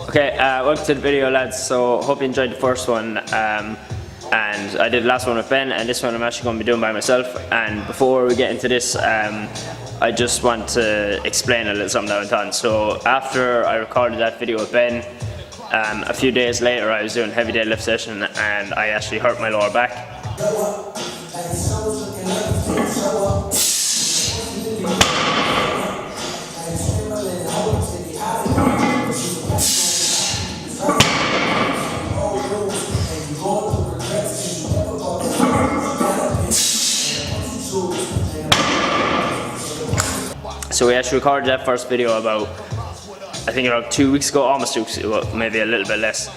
Okay, welcome to the video, lads. So hope you enjoyed the first one, and I did the last one with Ben, and this one I'm actually going to be doing by myself. And before we get into this, I just want to explain a little something that went on. So after I recorded that video with Ben, a few days later I was doing a heavy deadlift session and I actually hurt my lower back. So we actually recorded that first video about, I think about 2 weeks ago, almost 2 weeks ago, maybe a little bit less.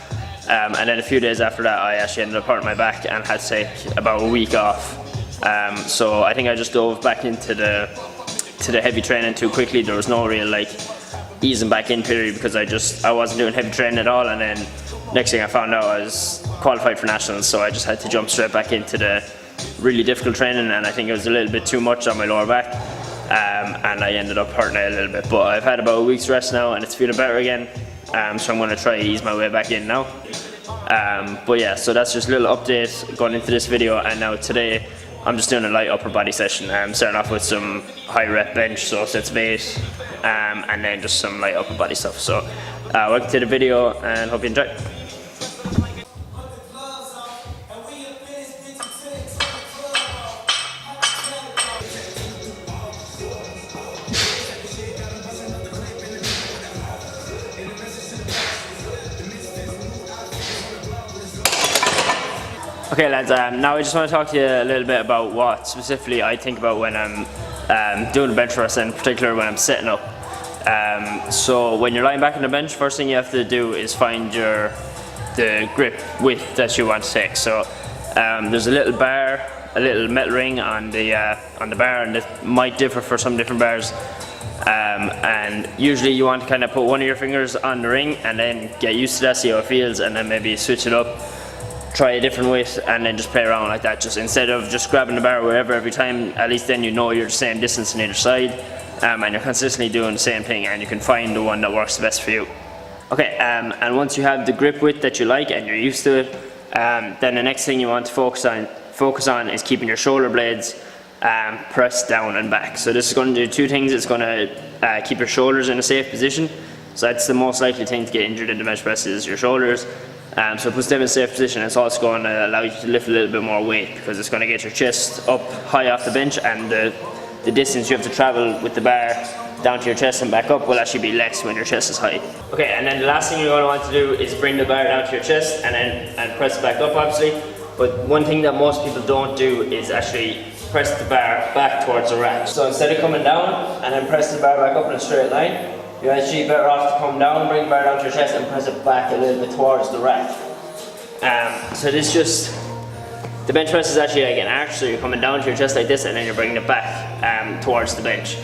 And then a few days after that I actually ended up hurting my back and had to take about a week off. So I think I just dove back into the heavy training too quickly. There was no real like easing back in period because I wasn't doing heavy training at all, and then next thing I found out I was qualified for nationals, so I just had to jump straight back into the really difficult training, and I think it was a little bit too much on my lower back. And I ended up hurting it a little bit, but I've had about a week's rest now and it's feeling better again, so I'm going to try to ease my way back in now. But yeah, so that's just a little update going into this video. And now today I'm just doing a light upper body session. I'm starting off with some high rep bench, so sets of 8, and then just some light upper body stuff. So welcome to the video and hope you enjoy. Okay, lads, now I just want to talk to you a little bit about what specifically I think about when I'm doing the bench press, and in particular when I'm setting up. So when you're lying back on the bench, first thing you have to do is find the grip width that you want to take. So there's a little bar, a little metal ring on the bar, and it might differ for some different bars. And usually you want to kind of put one of your fingers on the ring and then get used to that, see how it feels, and then maybe switch it up. Try a different weight and then just play around like that, just instead of just grabbing the bar wherever every time. At least then you know you're the same distance on either side, and you're consistently doing the same thing, and you can find the one that works the best for you. Okay, and once you have the grip width that you like and you're used to it, then the next thing you want to focus on is keeping your shoulder blades pressed down and back. So this is going to do two things. It's going to keep your shoulders in a safe position, so that's the most likely thing to get injured in the bench press is your shoulders. So it puts them in a safe position. It's also going to allow you to lift a little bit more weight because it's going to get your chest up high off the bench, and the distance you have to travel with the bar down to your chest and back up will actually be less when your chest is high. Okay, and then the last thing you're going to want to do is bring the bar down to your chest and press it back up, obviously. But one thing that most people don't do is actually press the bar back towards the rack. So instead of coming down and then press the bar back up in a straight line, you're actually better off to come down, bring the bar down to your chest and press it back a little bit towards the rack. So this just, the bench press is actually like an arch, so you're coming down to your chest like this and then you're bringing it back towards the bench.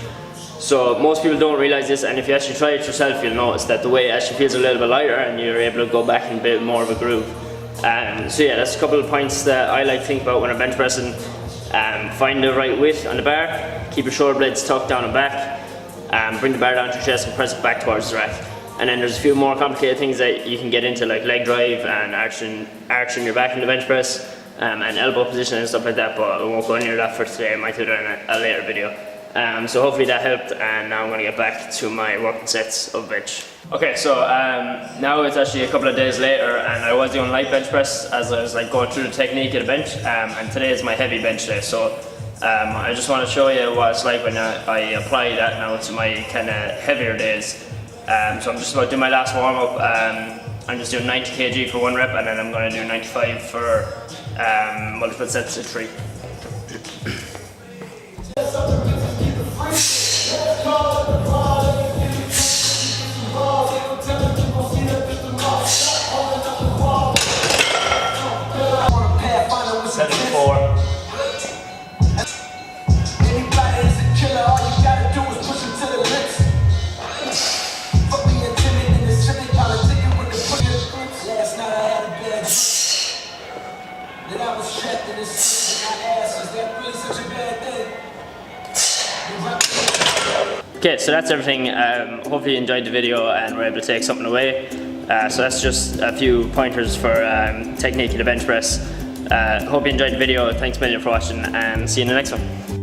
So most people don't realize this, and if you actually try it yourself you'll notice that the weight actually feels a little bit lighter and you're able to go back in a bit more of a groove. So yeah, that's a couple of points that I like to think about when I'm bench pressing. Find the right width on the bar, keep your shoulder blades tucked down and back, bring the bar down to your chest and press it back towards the rack. And then there's a few more complicated things that you can get into, like leg drive and arching your back in the bench press, and elbow position and stuff like that, but I won't go near that for today. I might do that in a later video. So hopefully that helped, and now I'm going to get back to my working sets of bench. Okay, so now it's actually a couple of days later, and I was doing light bench press as I was like going through the technique of the bench, and today is my heavy bench day. So I just want to show you what it's like when I apply that now to my kind of heavier days. So I'm just about to do my last warm up. I'm just doing 90 kg for 1 rep, and then I'm going to do 95 for multiple sets of 3. Okay, so that's everything. Hopefully you enjoyed the video and were able to take something away. So that's just a few pointers for technique in the bench press. Hope you enjoyed the video. Thanks a million for watching, and see you in the next one.